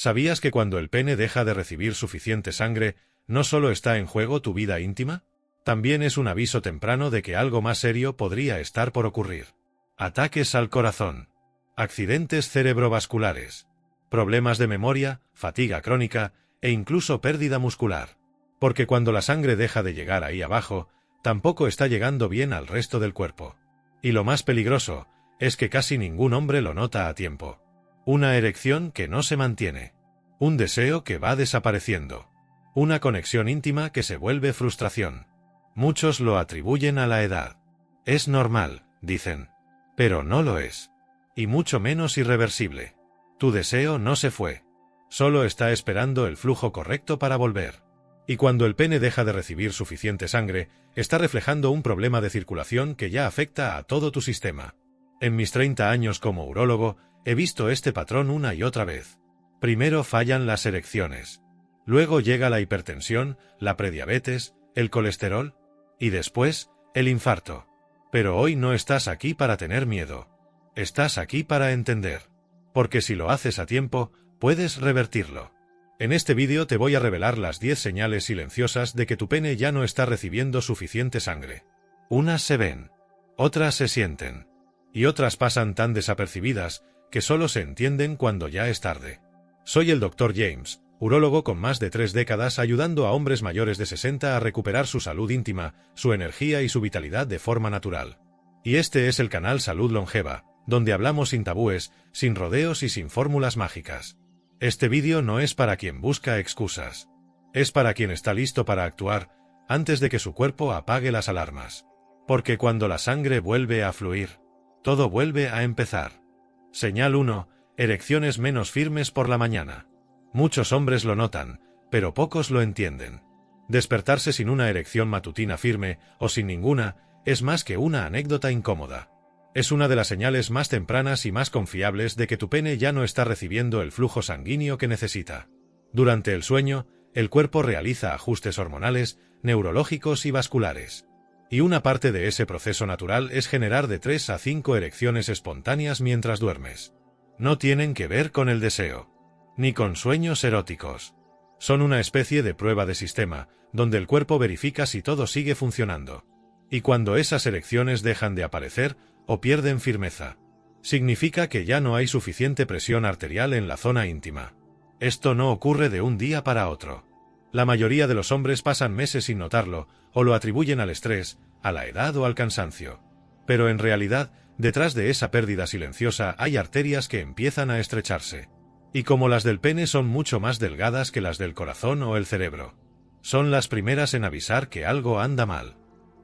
¿Sabías que cuando el pene deja de recibir suficiente sangre, no solo está en juego tu vida íntima? También es un aviso temprano de que algo más serio podría estar por ocurrir. Ataques al corazón, accidentes cerebrovasculares, problemas de memoria, fatiga crónica e incluso pérdida muscular. Porque cuando la sangre deja de llegar ahí abajo, tampoco está llegando bien al resto del cuerpo. Y lo más peligroso es que casi ningún hombre lo nota a tiempo. Una erección que no se mantiene. Un deseo que va desapareciendo. Una conexión íntima que se vuelve frustración. Muchos lo atribuyen a la edad. Es normal, dicen. Pero no lo es. Y mucho menos irreversible. Tu deseo no se fue. Solo está esperando el flujo correcto para volver. Y cuando el pene deja de recibir suficiente sangre, está reflejando un problema de circulación que ya afecta a todo tu sistema. En mis 30 años como urólogo, he visto este patrón una y otra vez. Primero fallan las erecciones. Luego llega la hipertensión, la prediabetes, el colesterol, y después, el infarto. Pero hoy no estás aquí para tener miedo. Estás aquí para entender. Porque si lo haces a tiempo, puedes revertirlo. En este vídeo te voy a revelar las 10 señales silenciosas de que tu pene ya no está recibiendo suficiente sangre. Unas se ven, otras se sienten, y otras pasan tan desapercibidas que solo se entienden cuando ya es tarde. Soy el Dr. James, urólogo con más de 3 décadas ayudando a hombres mayores de 60 a recuperar su salud íntima, su energía y su vitalidad de forma natural. Y este es el canal Salud Longeva, donde hablamos sin tabúes, sin rodeos y sin fórmulas mágicas. Este vídeo no es para quien busca excusas. Es para quien está listo para actuar antes de que su cuerpo apague las alarmas. Porque cuando la sangre vuelve a fluir, todo vuelve a empezar. Señal 1. Erecciones menos firmes por la mañana. Muchos hombres lo notan, pero pocos lo entienden. Despertarse sin una erección matutina firme, o sin ninguna, es más que una anécdota incómoda. Es una de las señales más tempranas y más confiables de que tu pene ya no está recibiendo el flujo sanguíneo que necesita. Durante el sueño, el cuerpo realiza ajustes hormonales, neurológicos y vasculares. Y una parte de ese proceso natural es generar de 3 a 5 erecciones espontáneas mientras duermes. No tienen que ver con el deseo, ni con sueños eróticos. Son una especie de prueba de sistema, donde el cuerpo verifica si todo sigue funcionando. Y cuando esas erecciones dejan de aparecer, o pierden firmeza, significa que ya no hay suficiente presión arterial en la zona íntima. Esto no ocurre de un día para otro. La mayoría de los hombres pasan meses sin notarlo, o lo atribuyen al estrés, a la edad o al cansancio. Pero en realidad, detrás de esa pérdida silenciosa hay arterias que empiezan a estrecharse. Y como las del pene son mucho más delgadas que las del corazón o el cerebro, son las primeras en avisar que algo anda mal.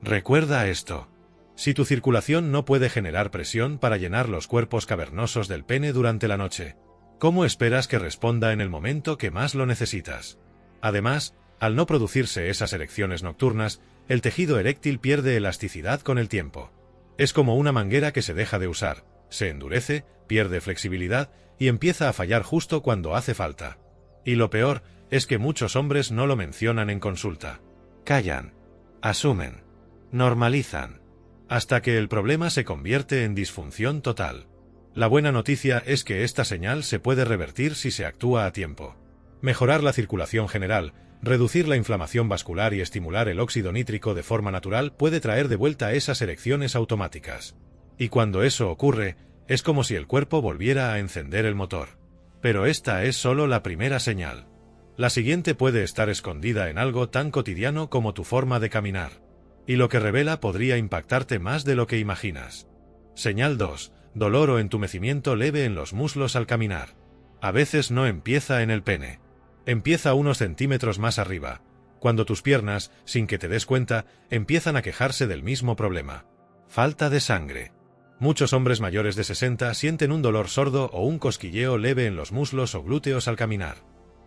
Recuerda esto. Si tu circulación no puede generar presión para llenar los cuerpos cavernosos del pene durante la noche, ¿cómo esperas que responda en el momento que más lo necesitas? Además, al no producirse esas erecciones nocturnas, el tejido eréctil pierde elasticidad con el tiempo. Es como una manguera que se deja de usar, se endurece, pierde flexibilidad y empieza a fallar justo cuando hace falta. Y lo peor es que muchos hombres no lo mencionan en consulta. Callan, asumen, normalizan, hasta que el problema se convierte en disfunción total. La buena noticia es que esta señal se puede revertir si se actúa a tiempo. Mejorar la circulación general, reducir la inflamación vascular y estimular el óxido nítrico de forma natural puede traer de vuelta esas erecciones automáticas. Y cuando eso ocurre, es como si el cuerpo volviera a encender el motor. Pero esta es solo la primera señal. La siguiente puede estar escondida en algo tan cotidiano como tu forma de caminar. Y lo que revela podría impactarte más de lo que imaginas. Señal 2. Dolor o entumecimiento leve en los muslos al caminar. A veces no empieza en el pene. Empieza unos centímetros más arriba, cuando tus piernas, sin que te des cuenta, empiezan a quejarse del mismo problema. Falta de sangre. Muchos hombres mayores de 60 sienten un dolor sordo o un cosquilleo leve en los muslos o glúteos al caminar.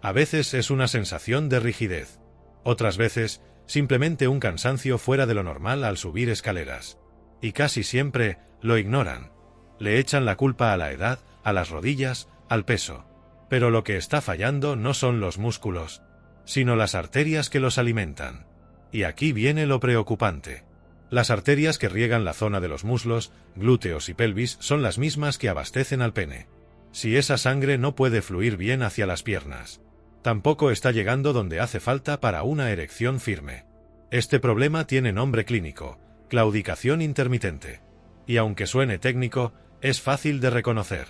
A veces es una sensación de rigidez. Otras veces, simplemente un cansancio fuera de lo normal al subir escaleras. Y casi siempre lo ignoran. Le echan la culpa a la edad, a las rodillas, al peso. Pero lo que está fallando no son los músculos, sino las arterias que los alimentan. Y aquí viene lo preocupante. Las arterias que riegan la zona de los muslos, glúteos y pelvis son las mismas que abastecen al pene. Si esa sangre no puede fluir bien hacia las piernas, tampoco está llegando donde hace falta para una erección firme. Este problema tiene nombre clínico: claudicación intermitente. Y aunque suene técnico, es fácil de reconocer.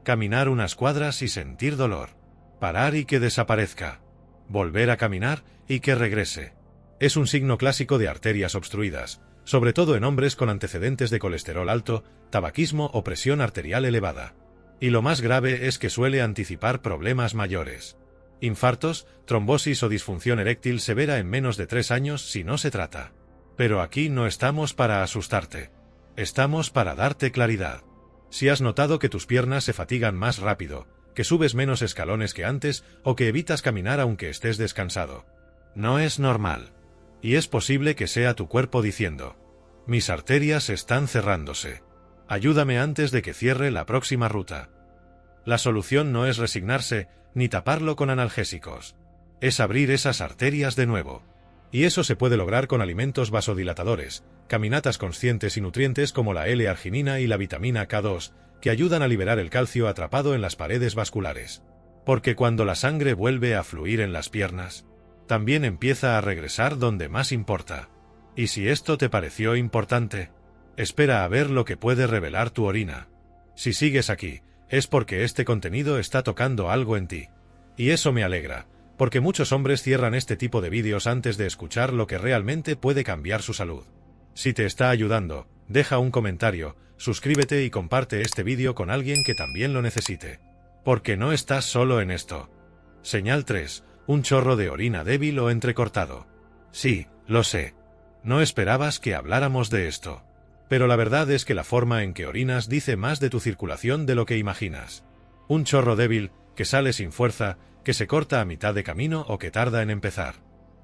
Caminar unas cuadras y sentir dolor. Parar y que desaparezca. Volver a caminar y que regrese. Es un signo clásico de arterias obstruidas, sobre todo en hombres con antecedentes de colesterol alto, tabaquismo o presión arterial elevada. Y lo más grave es que suele anticipar problemas mayores. Infartos, trombosis o disfunción eréctil severa en menos de 3 años si no se trata. Pero aquí no estamos para asustarte. Estamos para darte claridad. Si has notado que tus piernas se fatigan más rápido, que subes menos escalones que antes o que evitas caminar aunque estés descansado, no es normal. Y es posible que sea tu cuerpo diciendo: mis arterias están cerrándose. Ayúdame antes de que cierre la próxima ruta. La solución no es resignarse ni taparlo con analgésicos. Es abrir esas arterias de nuevo. Y eso se puede lograr con alimentos vasodilatadores, caminatas conscientes y nutrientes como la L-arginina y la vitamina K2, que ayudan a liberar el calcio atrapado en las paredes vasculares. Porque cuando la sangre vuelve a fluir en las piernas, también empieza a regresar donde más importa. Y si esto te pareció importante, espera a ver lo que puede revelar tu orina. Si sigues aquí, es porque este contenido está tocando algo en ti. Y eso me alegra, porque muchos hombres cierran este tipo de vídeos antes de escuchar lo que realmente puede cambiar su salud. Si te está ayudando, deja un comentario, suscríbete y comparte este vídeo con alguien que también lo necesite. Porque no estás solo en esto. Señal 3. Un chorro de orina débil o entrecortado. Sí, lo sé. No esperabas que habláramos de esto. Pero la verdad es que la forma en que orinas dice más de tu circulación de lo que imaginas. Un chorro débil, que sale sin fuerza, que se corta a mitad de camino o que tarda en empezar.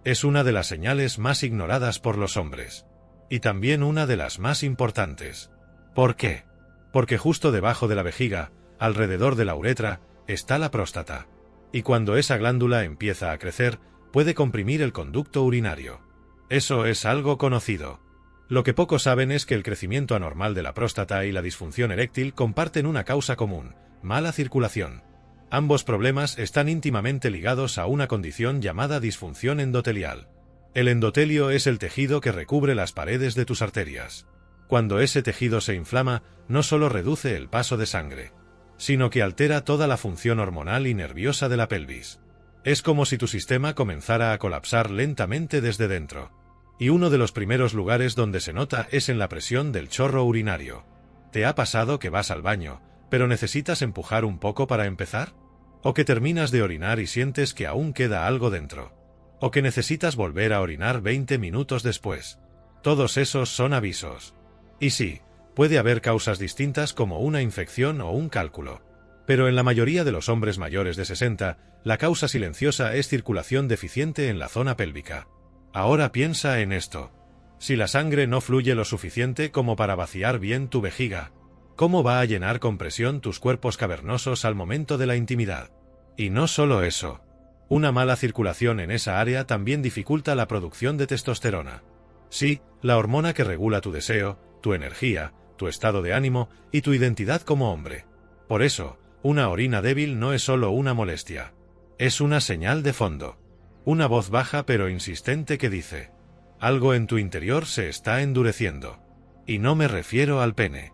Es una de las señales más ignoradas por los hombres. Y también una de las más importantes. ¿Por qué? Porque justo debajo de la vejiga, alrededor de la uretra, está la próstata. Y cuando esa glándula empieza a crecer, puede comprimir el conducto urinario. Eso es algo conocido. Lo que pocos saben es que el crecimiento anormal de la próstata y la disfunción eréctil comparten una causa común: mala circulación. Ambos problemas están íntimamente ligados a una condición llamada disfunción endotelial. El endotelio es el tejido que recubre las paredes de tus arterias. Cuando ese tejido se inflama, no solo reduce el paso de sangre, sino que altera toda la función hormonal y nerviosa de la pelvis. Es como si tu sistema comenzara a colapsar lentamente desde dentro. Y uno de los primeros lugares donde se nota es en la presión del chorro urinario. ¿Te ha pasado que vas al baño, pero necesitas empujar un poco para empezar? ¿O que terminas de orinar y sientes que aún queda algo dentro? ¿O que necesitas volver a orinar 20 minutos después? Todos esos son avisos. Y sí, puede haber causas distintas como una infección o un cálculo. Pero en la mayoría de los hombres mayores de 60, la causa silenciosa es circulación deficiente en la zona pélvica. Ahora piensa en esto. Si la sangre no fluye lo suficiente como para vaciar bien tu vejiga, ¿cómo va a llenar con presión tus cuerpos cavernosos al momento de la intimidad? Y no solo eso. Una mala circulación en esa área también dificulta la producción de testosterona. Sí, la hormona que regula tu deseo, tu energía, tu estado de ánimo y tu identidad como hombre. Por eso, una orina débil no es solo una molestia. Es una señal de fondo. Una voz baja pero insistente que dice: algo en tu interior se está endureciendo. Y no me refiero al pene.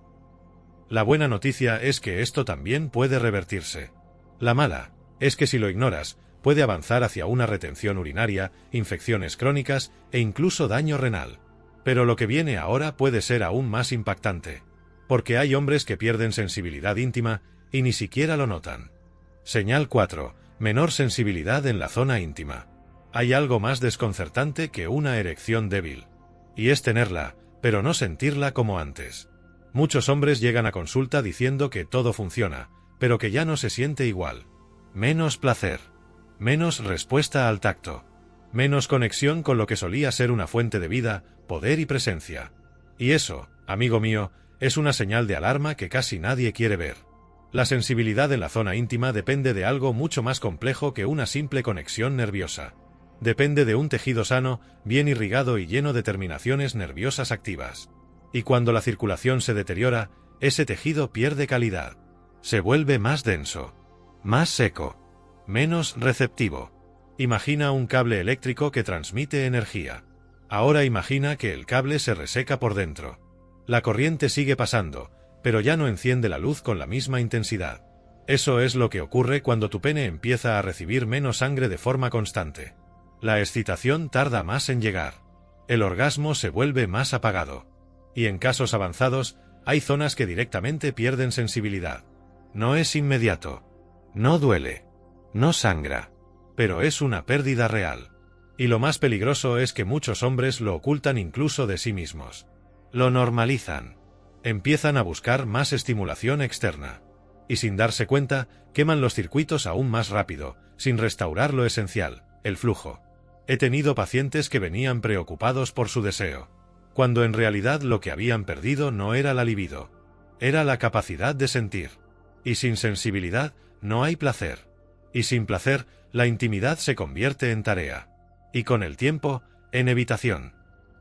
La buena noticia es que esto también puede revertirse. La mala es que si lo ignoras, puede avanzar hacia una retención urinaria, infecciones crónicas e incluso daño renal. Pero lo que viene ahora puede ser aún más impactante. Porque hay hombres que pierden sensibilidad íntima y ni siquiera lo notan. Señal 4. Menor sensibilidad en la zona íntima. Hay algo más desconcertante que una erección débil. Y es tenerla, pero no sentirla como antes. Muchos hombres llegan a consulta diciendo que todo funciona, pero que ya no se siente igual. Menos placer. Menos respuesta al tacto. Menos conexión con lo que solía ser una fuente de vida, poder y presencia. Y eso, amigo mío, es una señal de alarma que casi nadie quiere ver. La sensibilidad en la zona íntima depende de algo mucho más complejo que una simple conexión nerviosa. Depende de un tejido sano, bien irrigado y lleno de terminaciones nerviosas activas. Y cuando la circulación se deteriora, ese tejido pierde calidad. Se vuelve más denso, más seco, menos receptivo. Imagina un cable eléctrico que transmite energía. Ahora imagina que el cable se reseca por dentro. La corriente sigue pasando, pero ya no enciende la luz con la misma intensidad. Eso es lo que ocurre cuando tu pene empieza a recibir menos sangre de forma constante. La excitación tarda más en llegar. El orgasmo se vuelve más apagado. Y en casos avanzados, hay zonas que directamente pierden sensibilidad. No es inmediato. No duele. No sangra. Pero es una pérdida real. Y lo más peligroso es que muchos hombres lo ocultan incluso de sí mismos. Lo normalizan. Empiezan a buscar más estimulación externa. Y sin darse cuenta, queman los circuitos aún más rápido, sin restaurar lo esencial, el flujo. He tenido pacientes que venían preocupados por su deseo, cuando en realidad lo que habían perdido no era la libido, era la capacidad de sentir. Y sin sensibilidad, no hay placer. Y sin placer, la intimidad se convierte en tarea. Y con el tiempo, en evitación.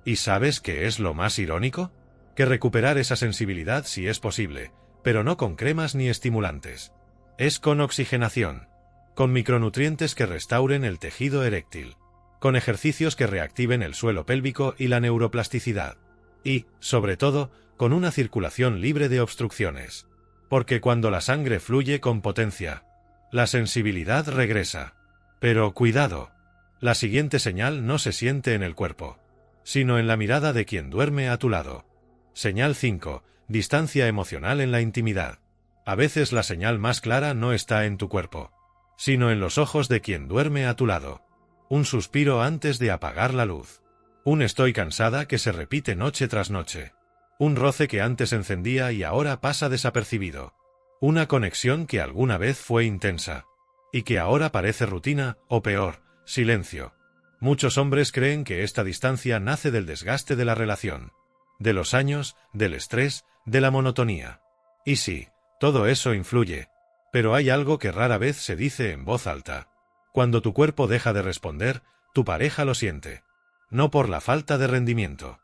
¿Y sabes qué es lo más irónico? Que recuperar esa sensibilidad sí es posible, pero no con cremas ni estimulantes. Es con oxigenación, con micronutrientes que restauren el tejido eréctil, con ejercicios que reactiven el suelo pélvico y la neuroplasticidad. Y, sobre todo, con una circulación libre de obstrucciones. Porque cuando la sangre fluye con potencia, la sensibilidad regresa. Pero cuidado, la siguiente señal no se siente en el cuerpo, sino en la mirada de quien duerme a tu lado. Señal 5. Distancia emocional en la intimidad. A veces la señal más clara no está en tu cuerpo, sino en los ojos de quien duerme a tu lado. Un suspiro antes de apagar la luz. Un estoy cansada que se repite noche tras noche. Un roce que antes encendía y ahora pasa desapercibido. Una conexión que alguna vez fue intensa, y que ahora parece rutina, o peor, silencio. Muchos hombres creen que esta distancia nace del desgaste de la relación, de los años, del estrés, de la monotonía. Y sí, todo eso influye. Pero hay algo que rara vez se dice en voz alta. Cuando tu cuerpo deja de responder, tu pareja lo siente. No por la falta de rendimiento,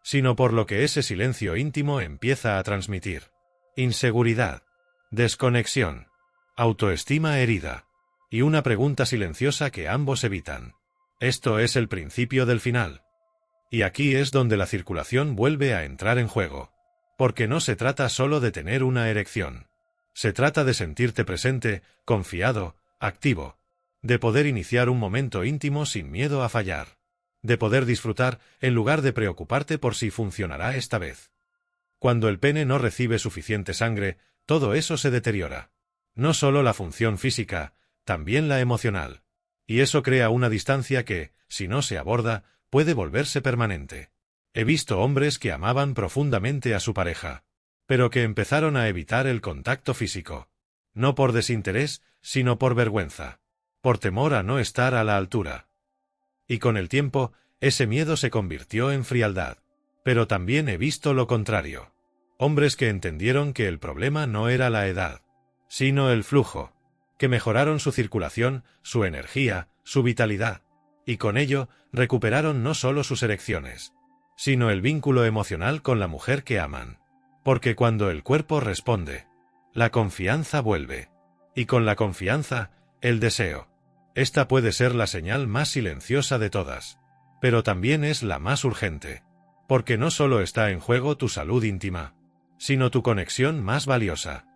sino por lo que ese silencio íntimo empieza a transmitir. Inseguridad, desconexión, autoestima herida, y una pregunta silenciosa que ambos evitan. Esto es el principio del final. Y aquí es donde la circulación vuelve a entrar en juego. Porque no se trata solo de tener una erección. Se trata de sentirte presente, confiado, activo. De poder iniciar un momento íntimo sin miedo a fallar. De poder disfrutar, en lugar de preocuparte por si funcionará esta vez. Cuando el pene no recibe suficiente sangre, todo eso se deteriora. No solo la función física, también la emocional. Y eso crea una distancia que, si no se aborda, puede volverse permanente. He visto hombres que amaban profundamente a su pareja, pero que empezaron a evitar el contacto físico. No por desinterés, sino por vergüenza. Por temor a no estar a la altura. Y con el tiempo, ese miedo se convirtió en frialdad. Pero también he visto lo contrario. Hombres que entendieron que el problema no era la edad, sino el flujo. Que mejoraron su circulación, su energía, su vitalidad. Y con ello, recuperaron no solo sus erecciones, sino el vínculo emocional con la mujer que aman. Porque cuando el cuerpo responde, la confianza vuelve. Y con la confianza, el deseo. Esta puede ser la señal más silenciosa de todas, pero también es la más urgente. Porque no solo está en juego tu salud íntima, sino tu conexión más valiosa.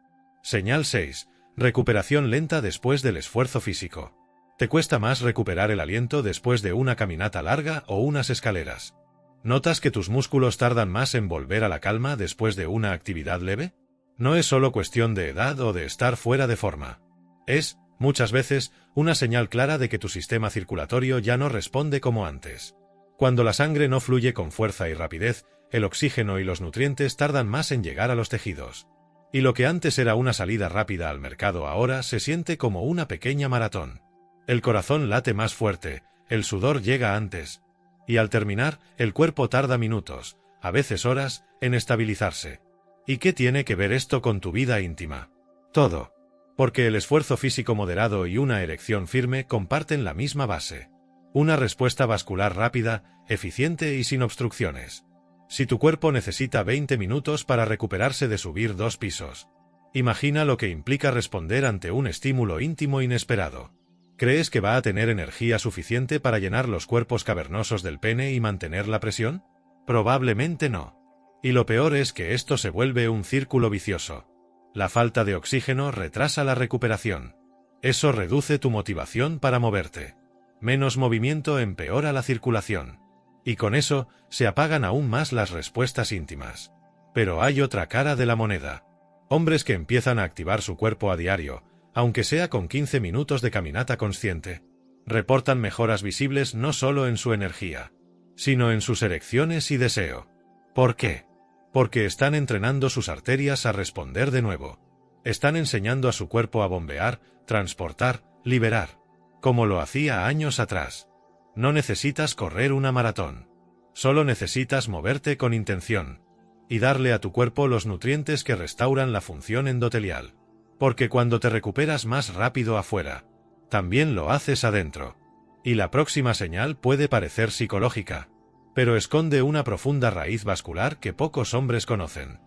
Señal 6. Recuperación lenta después del esfuerzo físico. ¿Te cuesta más recuperar el aliento después de una caminata larga o unas escaleras? ¿Notas que tus músculos tardan más en volver a la calma después de una actividad leve? No es solo cuestión de edad o de estar fuera de forma. Es, muchas veces, una señal clara de que tu sistema circulatorio ya no responde como antes. Cuando la sangre no fluye con fuerza y rapidez, el oxígeno y los nutrientes tardan más en llegar a los tejidos. Y lo que antes era una salida rápida al mercado ahora se siente como una pequeña maratón. El corazón late más fuerte, el sudor llega antes. Y al terminar, el cuerpo tarda minutos, a veces horas, en estabilizarse. ¿Y qué tiene que ver esto con tu vida íntima? Todo. Porque el esfuerzo físico moderado y una erección firme comparten la misma base. Una respuesta vascular rápida, eficiente y sin obstrucciones. Si tu cuerpo necesita 20 minutos para recuperarse de subir 2 pisos, Imagina lo que implica responder ante un estímulo íntimo inesperado. ¿Crees que va a tener energía suficiente para llenar los cuerpos cavernosos del pene y mantener la presión? Probablemente no. Y lo peor es que esto se vuelve un círculo vicioso. La falta de oxígeno retrasa la recuperación. Eso reduce tu motivación para moverte. Menos movimiento empeora la circulación. Y con eso, se apagan aún más las respuestas íntimas. Pero hay otra cara de la moneda. Hombres que empiezan a activar su cuerpo a diario, aunque sea con 15 minutos de caminata consciente, reportan mejoras visibles no solo en su energía, sino en sus erecciones y deseo. ¿Por qué? Porque están entrenando sus arterias a responder de nuevo. Están enseñando a su cuerpo a bombear, transportar, liberar, como lo hacía años atrás. No necesitas correr una maratón. Solo necesitas moverte con intención y darle a tu cuerpo los nutrientes que restauran la función endotelial. Porque cuando te recuperas más rápido afuera, también lo haces adentro. Y la próxima señal puede parecer psicológica, pero esconde una profunda raíz vascular que pocos hombres conocen.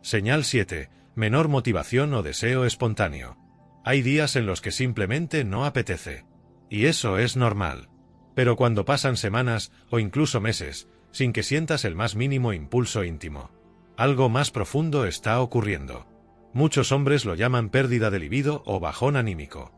Señal 7. Menor motivación o deseo espontáneo. Hay días en los que simplemente no apetece. Y eso es normal. Pero cuando pasan semanas, o incluso meses, sin que sientas el más mínimo impulso íntimo, algo más profundo está ocurriendo. Muchos hombres lo llaman pérdida de libido o bajón anímico.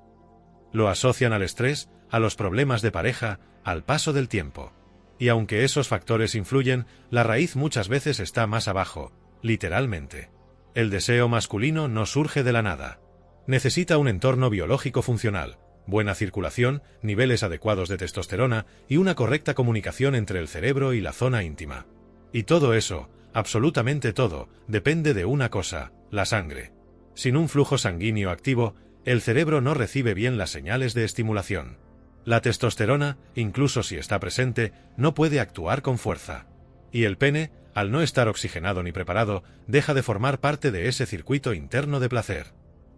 Lo asocian al estrés, a los problemas de pareja, al paso del tiempo. Y aunque esos factores influyen, la raíz muchas veces está más abajo, literalmente. El deseo masculino no surge de la nada. Necesita un entorno biológico funcional, buena circulación, niveles adecuados de testosterona y una correcta comunicación entre el cerebro y la zona íntima. Y todo eso, absolutamente todo, depende de una cosa: la sangre. Sin un flujo sanguíneo activo, el cerebro no recibe bien las señales de estimulación. La testosterona, incluso si está presente, no puede actuar con fuerza. Y el pene, al no estar oxigenado ni preparado, deja de formar parte de ese circuito interno de placer.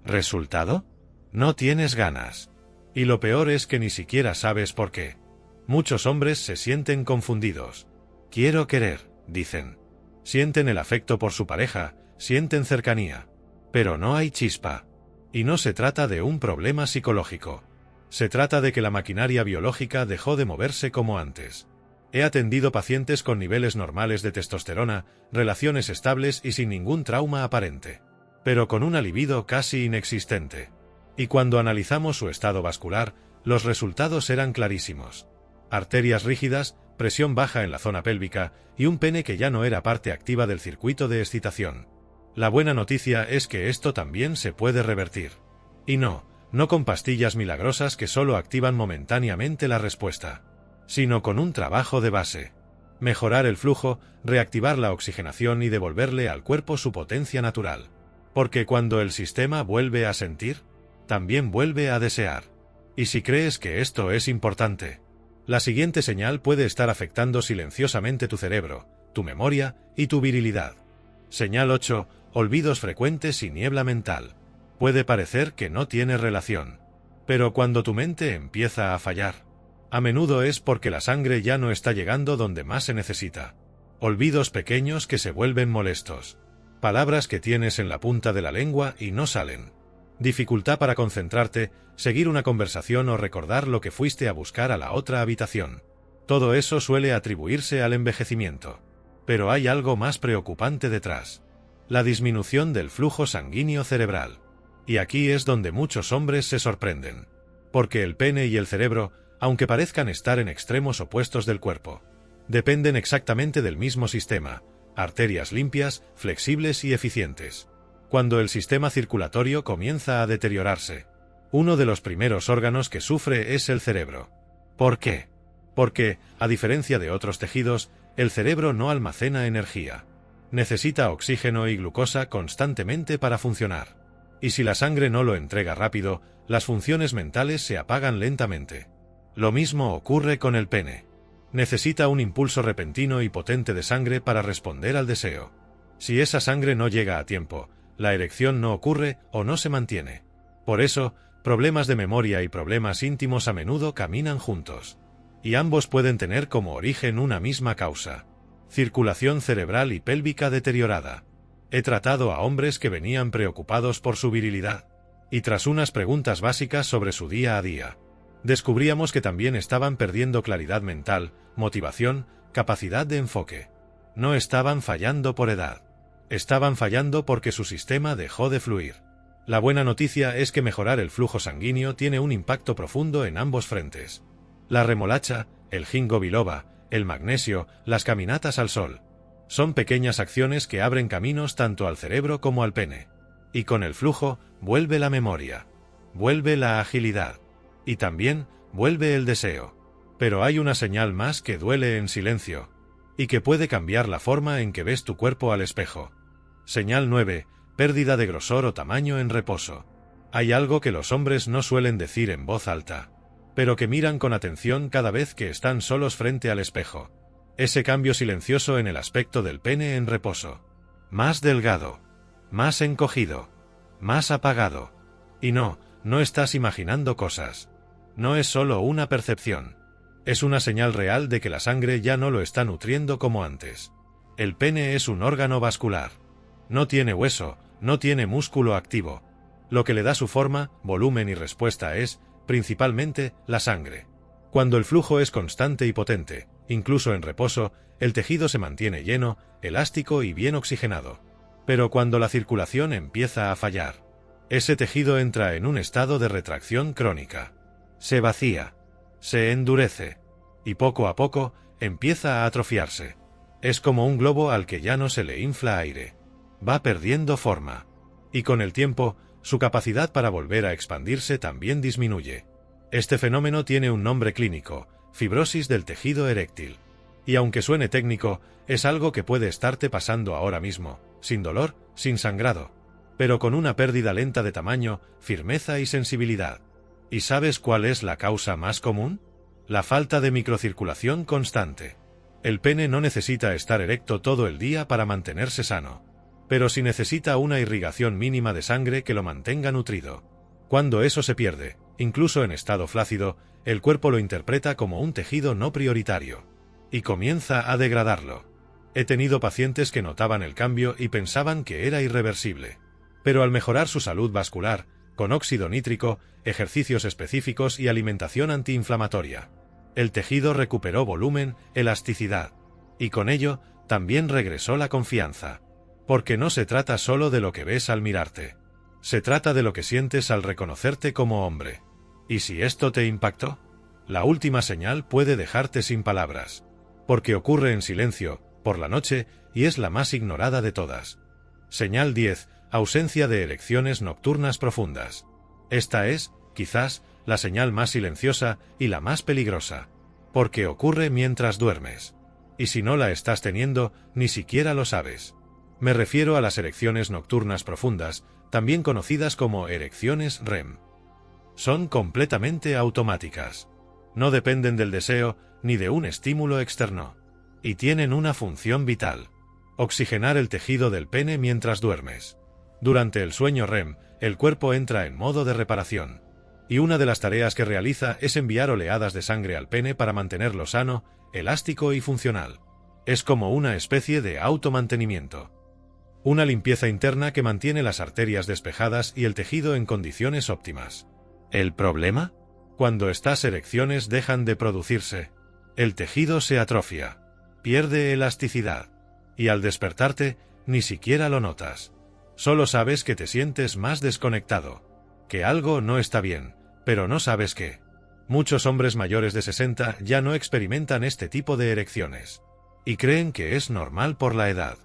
¿Resultado? No tienes ganas. Y lo peor es que ni siquiera sabes por qué. Muchos hombres se sienten confundidos. Quiero querer, dicen. Sienten el afecto por su pareja, sienten cercanía. Pero no hay chispa. Y no se trata de un problema psicológico. Se trata de que la maquinaria biológica dejó de moverse como antes. He atendido pacientes con niveles normales de testosterona, relaciones estables y sin ningún trauma aparente, pero con una libido casi inexistente. Y cuando analizamos su estado vascular, los resultados eran clarísimos. Arterias rígidas, presión baja en la zona pélvica y un pene que ya no era parte activa del circuito de excitación. La buena noticia es que esto también se puede revertir. Y no con pastillas milagrosas que solo activan momentáneamente la respuesta, sino con un trabajo de base. Mejorar el flujo, reactivar la oxigenación y devolverle al cuerpo su potencia natural. Porque cuando el sistema vuelve a sentir, también vuelve a desear. Y si crees que esto es importante, la siguiente señal puede estar afectando silenciosamente tu cerebro, tu memoria y tu virilidad. Señal 8. Olvidos frecuentes y niebla mental. Puede parecer que no tiene relación, pero cuando tu mente empieza a fallar, a menudo es porque la sangre ya no está llegando donde más se necesita. Olvidos pequeños que se vuelven molestos. Palabras que tienes en la punta de la lengua y no salen. Dificultad para concentrarte, seguir una conversación o recordar lo que fuiste a buscar a la otra habitación. Todo eso suele atribuirse al envejecimiento. Pero hay algo más preocupante detrás: la disminución del flujo sanguíneo cerebral. Y aquí es donde muchos hombres se sorprenden. Porque el pene y el cerebro, aunque parezcan estar en extremos opuestos del cuerpo, dependen exactamente del mismo sistema: arterias limpias, flexibles y eficientes. Cuando el sistema circulatorio comienza a deteriorarse, uno de los primeros órganos que sufre es el cerebro. ¿Por qué? Porque, a diferencia de otros tejidos, el cerebro no almacena energía. Necesita oxígeno y glucosa constantemente para funcionar. Y si la sangre no lo entrega rápido, las funciones mentales se apagan lentamente. Lo mismo ocurre con el pene. Necesita un impulso repentino y potente de sangre para responder al deseo. Si esa sangre no llega a tiempo, la erección no ocurre o no se mantiene. Por eso, problemas de memoria y problemas íntimos a menudo caminan juntos. Y ambos pueden tener como origen una misma causa: circulación cerebral y pélvica deteriorada. He tratado a hombres que venían preocupados por su virilidad, y tras unas preguntas básicas sobre su día a día, descubríamos que también estaban perdiendo claridad mental, motivación, capacidad de enfoque. No estaban fallando por edad. Estaban fallando porque su sistema dejó de fluir. La buena noticia es que mejorar el flujo sanguíneo tiene un impacto profundo en ambos frentes. La remolacha, el ginkgo biloba, el magnesio, las caminatas al sol. Son pequeñas acciones que abren caminos tanto al cerebro como al pene. Y con el flujo, vuelve la memoria. Vuelve la agilidad. Y también, vuelve el deseo. Pero hay una señal más que duele en silencio, y que puede cambiar la forma en que ves tu cuerpo al espejo. Señal 9. Pérdida de grosor o tamaño en reposo. Hay algo que los hombres no suelen decir en voz alta, pero que miran con atención cada vez que están solos frente al espejo. Ese cambio silencioso en el aspecto del pene en reposo. Más delgado. Más encogido. Más apagado. Y no estás imaginando cosas. No es solo una percepción. Es una señal real de que la sangre ya no lo está nutriendo como antes. El pene es un órgano vascular. No tiene hueso, no tiene músculo activo. Lo que le da su forma, volumen y respuesta es, principalmente, la sangre. Cuando el flujo es constante y potente, incluso en reposo, el tejido se mantiene lleno, elástico y bien oxigenado. Pero cuando la circulación empieza a fallar, ese tejido entra en un estado de retracción crónica. Se vacía. Se endurece. Y poco a poco, empieza a atrofiarse. Es como un globo al que ya no se le infla aire. Va perdiendo forma. Y con el tiempo, su capacidad para volver a expandirse también disminuye. Este fenómeno tiene un nombre clínico, fibrosis del tejido eréctil. Y aunque suene técnico, es algo que puede estarte pasando ahora mismo, sin dolor, sin sangrado, pero con una pérdida lenta de tamaño, firmeza y sensibilidad. ¿Y sabes cuál es la causa más común? La falta de microcirculación constante. El pene no necesita estar erecto todo el día para mantenerse sano, pero sí necesita una irrigación mínima de sangre que lo mantenga nutrido. Cuando eso se pierde, incluso en estado flácido, el cuerpo lo interpreta como un tejido no prioritario, y comienza a degradarlo. He tenido pacientes que notaban el cambio y pensaban que era irreversible. Pero al mejorar su salud vascular, con óxido nítrico, ejercicios específicos y alimentación antiinflamatoria, el tejido recuperó volumen, elasticidad. Y con ello, también regresó la confianza. Porque no se trata solo de lo que ves al mirarte. Se trata de lo que sientes al reconocerte como hombre. ¿Y si esto te impactó? La última señal puede dejarte sin palabras. Porque ocurre en silencio, por la noche, y es la más ignorada de todas. Señal 10. Ausencia de erecciones nocturnas profundas. Esta es, quizás, la señal más silenciosa y la más peligrosa. Porque ocurre mientras duermes. Y si no la estás teniendo, ni siquiera lo sabes. Me refiero a las erecciones nocturnas profundas, también conocidas como erecciones REM. Son completamente automáticas. No dependen del deseo ni de un estímulo externo. Y tienen una función vital: oxigenar el tejido del pene mientras duermes. Durante el sueño REM, el cuerpo entra en modo de reparación. Y una de las tareas que realiza es enviar oleadas de sangre al pene para mantenerlo sano, elástico y funcional. Es como una especie de automantenimiento. Una limpieza interna que mantiene las arterias despejadas y el tejido en condiciones óptimas. ¿El problema? Cuando estas erecciones dejan de producirse, el tejido se atrofia, pierde elasticidad, y al despertarte, ni siquiera lo notas. Solo sabes que te sientes más desconectado, que algo no está bien, pero no sabes qué. Muchos hombres mayores de 60 ya no experimentan este tipo de erecciones, y creen que es normal por la edad.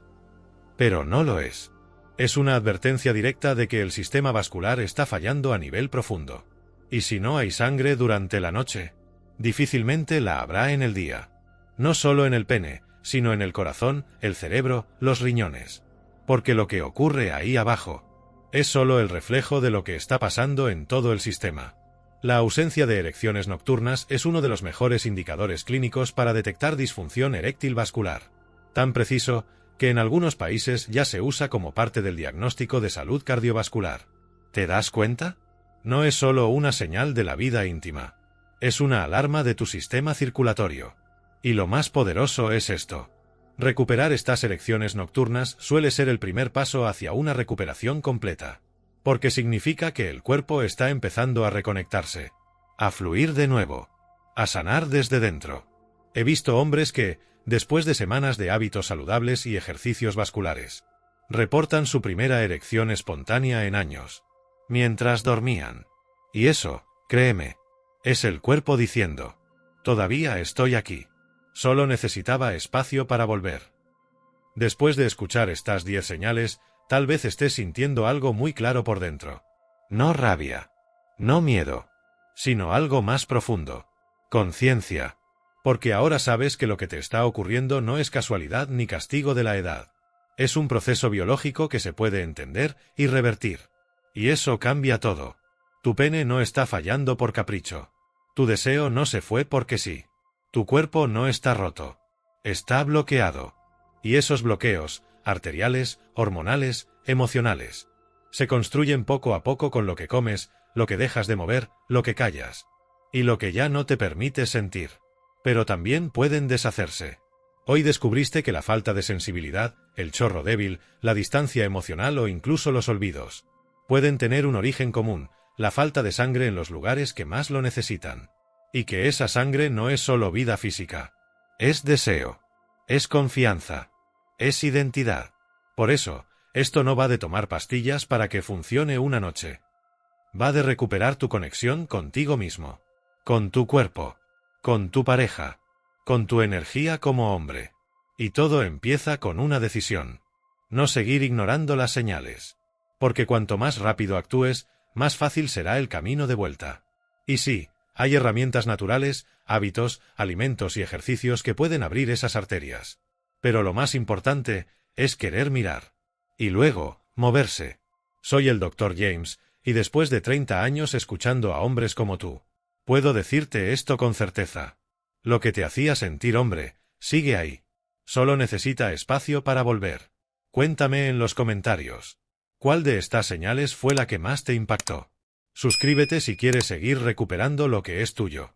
Pero no lo es. Es una advertencia directa de que el sistema vascular está fallando a nivel profundo. Y si no hay sangre durante la noche, difícilmente la habrá en el día. No solo en el pene, sino en el corazón, el cerebro, los riñones. Porque lo que ocurre ahí abajo es solo el reflejo de lo que está pasando en todo el sistema. La ausencia de erecciones nocturnas es uno de los mejores indicadores clínicos para detectar disfunción eréctil vascular. Tan preciso que en algunos países ya se usa como parte del diagnóstico de salud cardiovascular. ¿Te das cuenta? No es solo una señal de la vida íntima. Es una alarma de tu sistema circulatorio. Y lo más poderoso es esto: Recuperar estas erecciones nocturnas suele ser el primer paso hacia una recuperación completa, porque significa que el cuerpo está empezando a reconectarse, a fluir de nuevo, a sanar desde dentro. He visto hombres que, después de semanas de hábitos saludables y ejercicios vasculares, reportan su primera erección espontánea en años, mientras dormían. Y eso, créeme, es el cuerpo diciendo: todavía estoy aquí. Solo necesitaba espacio para volver. Después de escuchar estas 10 señales, tal vez estés sintiendo algo muy claro por dentro. No rabia, no miedo, sino algo más profundo. Conciencia. Porque ahora sabes que lo que te está ocurriendo no es casualidad ni castigo de la edad. Es un proceso biológico que se puede entender y revertir. Y eso cambia todo. Tu pene no está fallando por capricho. Tu deseo no se fue porque sí. Tu cuerpo no está roto. Está bloqueado. Y esos bloqueos, arteriales, hormonales, emocionales, se construyen poco a poco con lo que comes, lo que dejas de mover, lo que callas. Y lo que ya no te permite sentir. Pero también pueden deshacerse. Hoy descubriste que la falta de sensibilidad, el chorro débil, la distancia emocional o incluso los olvidos pueden tener un origen común, la falta de sangre en los lugares que más lo necesitan. Y que esa sangre no es solo vida física. Es deseo. Es confianza. Es identidad. Por eso, esto no va de tomar pastillas para que funcione una noche. Va de recuperar tu conexión contigo mismo, con tu cuerpo, con tu pareja, con tu energía como hombre. Y todo empieza con una decisión. No seguir ignorando las señales. Porque cuanto más rápido actúes, más fácil será el camino de vuelta. Y sí, hay herramientas naturales, hábitos, alimentos y ejercicios que pueden abrir esas arterias. Pero lo más importante es querer mirar. Y luego, moverse. Soy el Dr. James, y después de 30 años escuchando a hombres como tú, puedo decirte esto con certeza. Lo que te hacía sentir hombre, sigue ahí. Solo necesita espacio para volver. Cuéntame en los comentarios. ¿Cuál de estas señales fue la que más te impactó? Suscríbete si quieres seguir recuperando lo que es tuyo.